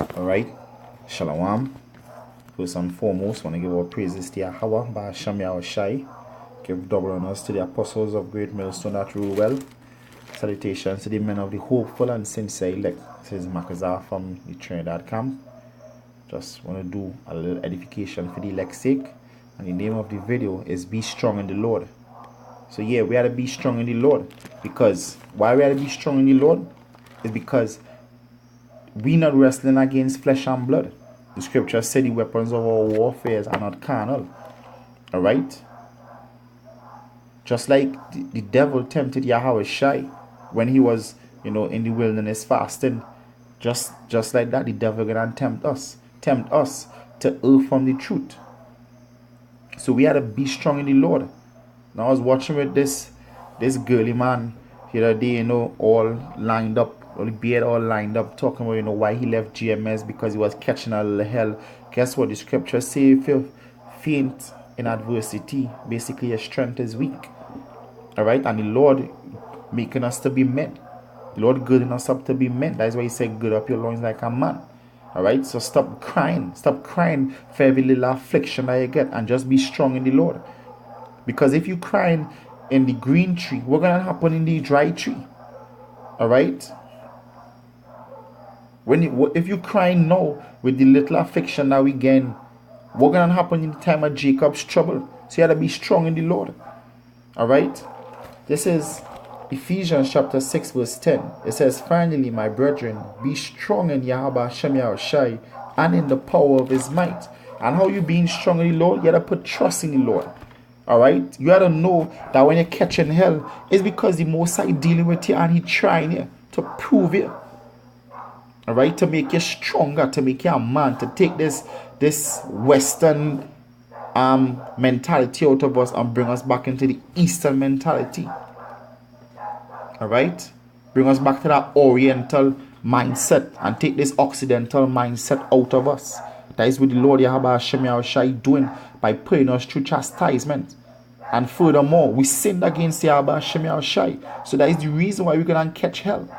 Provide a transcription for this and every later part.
Alright, Shalom. First and foremost, want to give our praises to Yahweh, Ba'asham Yahushai. Give double honors to the apostles of Great Millstone that rule well. Salutations to the men of the hopeful and sincere elect. This is Makazar from the Trinidad camp. Just want to do a little edification for the elect's sake. And the name of the video is Be Strong in the Lord. So yeah, we had to be strong in the Lord. Because why we had to be strong in the Lord? Is because we not wrestling against flesh and blood. The scripture said the weapons of our warfare are not carnal. Alright? Just like the devil tempted Yahushai when he was, in the wilderness fasting. Just like that, the devil gonna tempt us to err from the truth. So we had to be strong in the Lord. Now I was watching with this girly man the other day, all lined up. All the beard all lined up, talking about why he left GMS, because he was catching a little hell. Guess what? The scripture say if you faint in adversity, basically your strength is weak. Alright, and the Lord making us to be men. The Lord girding us up to be men. That is why he said gird up your loins like a man. Alright, so stop crying for every little affliction that you get, and just be strong in the Lord. Because if you crying in the green tree, what's gonna happen in the dry tree? Alright, if you crying now with the little affliction that we gain, what's gonna happen in the time of Jacob's trouble? So you gotta be strong in the Lord. Alright? This is Ephesians chapter 6 verse 10. It says, finally, my brethren, be strong in Yahweh Hashem Yahushai and in the power of his might. And how you being strong in the Lord? You gotta put trust in the Lord. Alright? You gotta know that when you're catching hell, it's because the Most High dealing with you and he trying you to prove you. Alright, to make you stronger, to make you a man, to take this Western mentality out of us and bring us back into the Eastern mentality. Alright, bring us back to that Oriental mindset and take this Occidental mindset out of us. That is what the Lord Yahweh Hashem Yahushai doing by putting us through chastisement. And furthermore, we sinned against Yahweh Hashem Yahushai. So that is the reason why we can catch hell.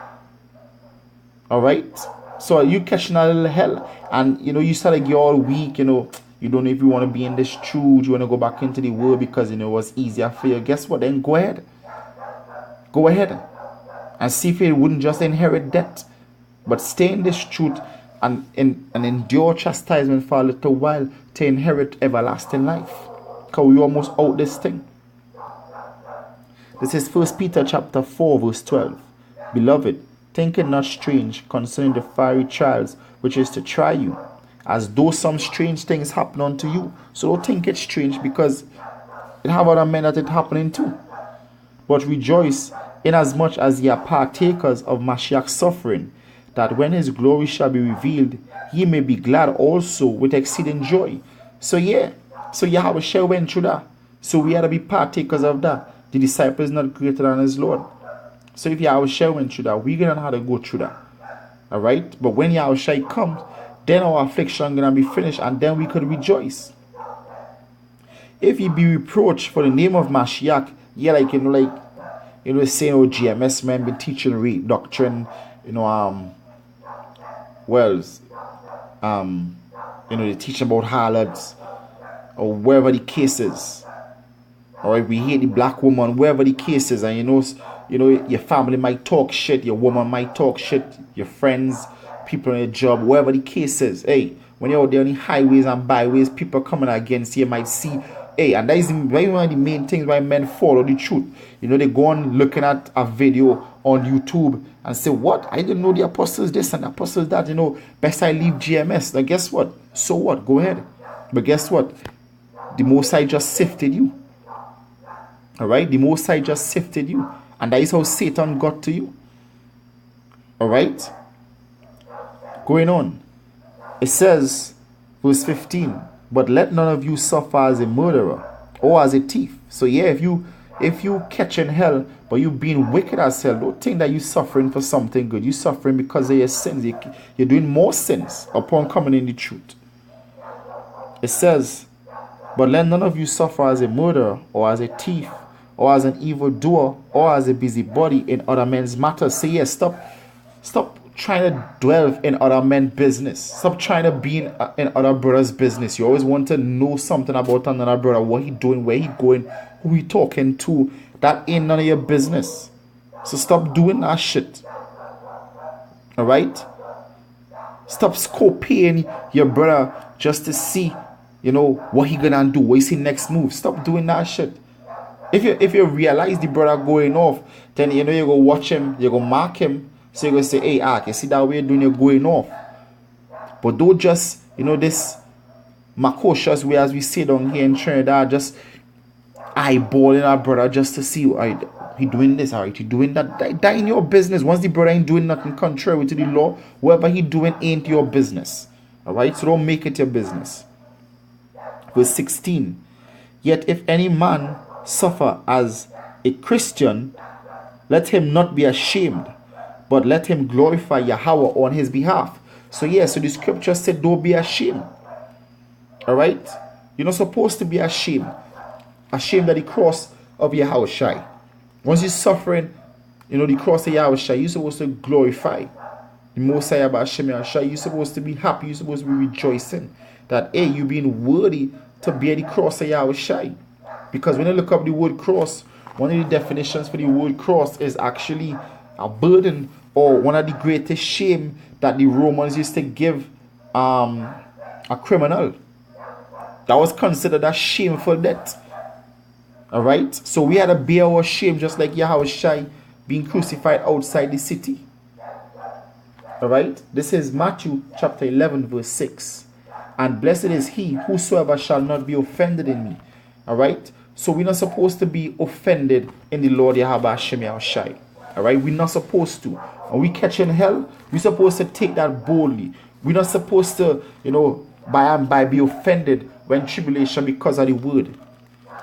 Alright, so you catching a little hell, and you start to get all weak, you don't know if you want to be in this truth, you want to go back into the world because it was easier for you. Guess what? Then go ahead and see if you wouldn't just inherit death, but stay in this truth and endure chastisement for a little while to inherit everlasting life. Because we almost out this thing. This is 1 Peter chapter 4 verse 12. Beloved, think it not strange concerning the fiery trials which is to try you, as though some strange things happen unto you. So don't think it's strange, because it have other men that it happening too. But rejoice inasmuch as ye are partakers of Mashiach's suffering, that when his glory shall be revealed, ye may be glad also with exceeding joy. So Yahweh went through that. So we had to be partakers of that. The disciple is not greater than his Lord. So if Yahushua went through that, we're going to have to go through that. Alright? But when Yahushua comes, then our affliction going to be finished, and then we could rejoice. If ye be reproached for the name of Mashiach, saying, GMS men be teaching rape doctrine, they teaching about harlots, or wherever the case is. Alright, we hate the black woman, wherever the case is, and your family might talk shit, your woman might talk shit, your friends, people in your job, wherever the case is. Hey, when you're out there on the highways and byways, people coming against you might see. Hey, and that is one of the main things why men follow the truth. They go on looking at a video on YouTube and say, what? I didn't know the apostles this and the apostles that. Best I leave GMS. Now guess what? So what? Go ahead. But guess what? The Most High just sifted you. Alright? The Most High just sifted you. And that is how Satan got to you. Alright? Going on. It says, verse 15, but let none of you suffer as a murderer or as a thief. So yeah, if you catching hell, but you being wicked as hell, don't think that you suffering for something good. You suffering because of your sins. You're doing more sins upon coming in the truth. It says, but let none of you suffer as a murderer or as a thief or as an evildoer or as a busybody in other men's matters. Say yes, stop trying to delve in other men's business. Stop trying to be in other brothers' business. You always want to know something about another brother, what he doing, where he going, who he talking to. That ain't none of your business. So stop doing that shit. Alright? Stop copying your brother just to see, what he gonna do, what is his next move. Stop doing that shit. If you realize the brother going off, then you go watch him, you go mark him, so you go say, hey, I can see that way you're doing, you're going off. But don't just, this macocious way, as we say down here in Trinidad, just eyeballing our brother just to see, alright, he doing this, alright, he doing that. That in your business. Once the brother ain't doing nothing contrary to the law, whatever he doing ain't your business. Alright, so don't make it your business. Verse 16. Yet if any man suffer as a Christian, let him not be ashamed, but let him glorify Yahweh on his behalf. So so the scripture said don't be ashamed. Alright? You're not supposed to be ashamed. Ashamed of the cross of Yahweh. Once you're suffering, the cross of Yahweh, you're supposed to glorify the Most High Hashem Yahweh. You're supposed to be happy. You're supposed to be rejoicing that, hey, you being worthy to bear the cross of Yahweh. Because when you look up the word cross, one of the definitions for the word cross is actually a burden, or one of the greatest shame that the Romans used to give a criminal. That was considered a shameful death. Alright? So we had to bear our shame just like Yahweh being crucified outside the city. Alright? This is Matthew chapter 11 verse 6. And blessed is he whosoever shall not be offended in me. Alright? So we're not supposed to be offended in the Lord Yahweh Hashem Yahushai. Alright? We're not supposed to. And we catch in hell, we're supposed to take that boldly. We're not supposed to, by and by be offended when tribulation because of the word.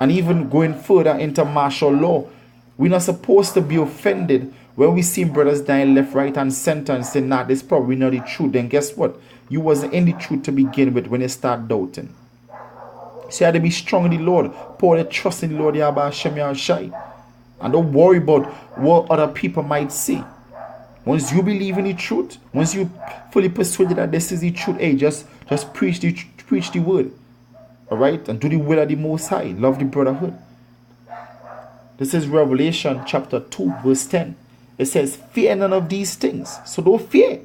And even going further into martial law, we're not supposed to be offended when we see brothers dying left, right, and center and say, nah, this probably not the truth. Then guess what? You wasn't in the truth to begin with when you start doubting. So you have to be strong in the Lord. Pour your trust in the Lord Yahweh Hashem Yahushai. And don't worry about what other people might say. Once you believe in the truth, once you fully persuaded that this is the truth, hey, just preach the word. Alright? And do the will of the Most High. Love the brotherhood. This is Revelation chapter 2 verse 10. It says, fear none of these things. So don't fear.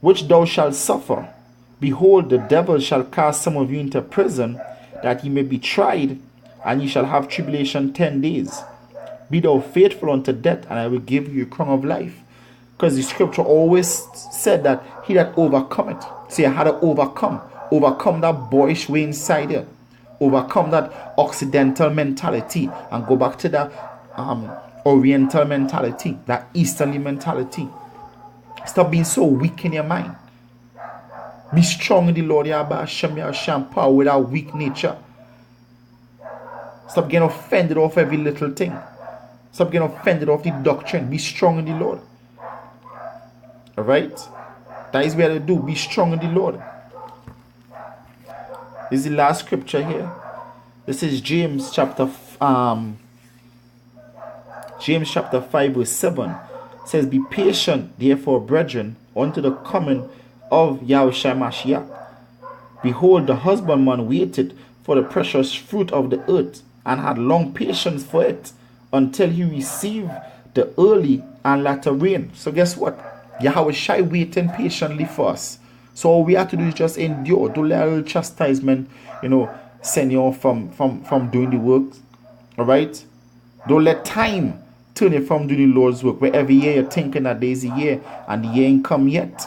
Which thou shalt suffer. Behold, the devil shall cast some of you into prison, that ye may be tried, and ye shall have tribulation 10 days. Be thou faithful unto death, and I will give you a crown of life. Because the scripture always said that he that overcometh. So you had to overcome. Overcome that boyish way inside you. Overcome that occidental mentality and go back to that oriental mentality, that easterly mentality. Stop being so weak in your mind. Be strong in the Lord Yahweh Hashem Yahshua, power with our weak nature. Stop getting offended off every little thing. Stop getting offended off the doctrine. Be strong in the Lord. Alright? That is what I do. Be strong in the Lord. This is the last scripture here. This is James chapter 5 verse 7. It says, be patient, therefore, brethren, unto the coming of Yahushua Mashiach. Behold, the husbandman waited for the precious fruit of the earth, and had long patience for it, until he received the early and latter rain. So guess what? Yahushua waiting patiently for us. So all we have to do is just endure. Don't let a little chastisement, send you off from doing the work. Alright? Don't let time turn you from doing the Lord's work. Where every year you're thinking that there's a year and the year ain't come yet.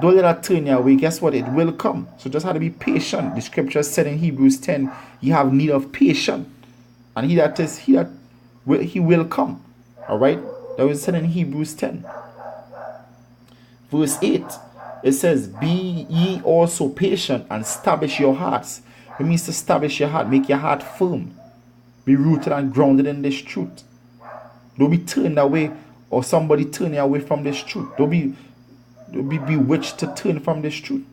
Don't let that turn you away. Guess what? It will come. So just have to be patient. The scripture said in Hebrews 10, you have need of patience. And he will come. Alright? That was said in Hebrews 10. Verse 8. It says, be ye also patient and establish your hearts. It means to establish your heart. Make your heart firm. Be rooted and grounded in this truth. Don't be turned away or somebody turn you away from this truth. Don't be bewitched to turn from this truth.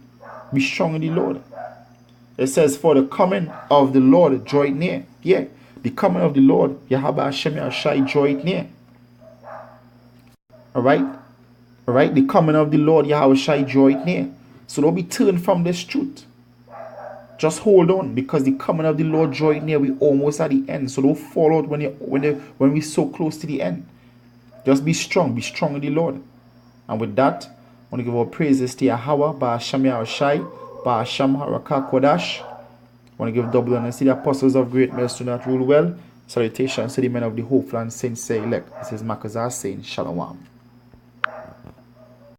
Be strong in the Lord. It says, for the coming of the Lord draweth near. Yeah, the coming of the Lord, Yahweh Hashem Yahshai, draweth near. Alright? Right? The coming of the Lord Yahweh Shai draw it near. So don't be turned from this truth. Just hold on, because the coming of the Lord draw it near. We almost at the end. So don't fall out when we're so close to the end. Just be strong in the Lord. And with that, I want to give our praises to Yahweh, Ba Hashem Yahweh Shai, Ba Hashem Harakah Kodash. I want to give double honors to the apostles of great millstone that rule well. Salutations to the men of the hopeful and sincere elect. This is Makazar saying Shalom.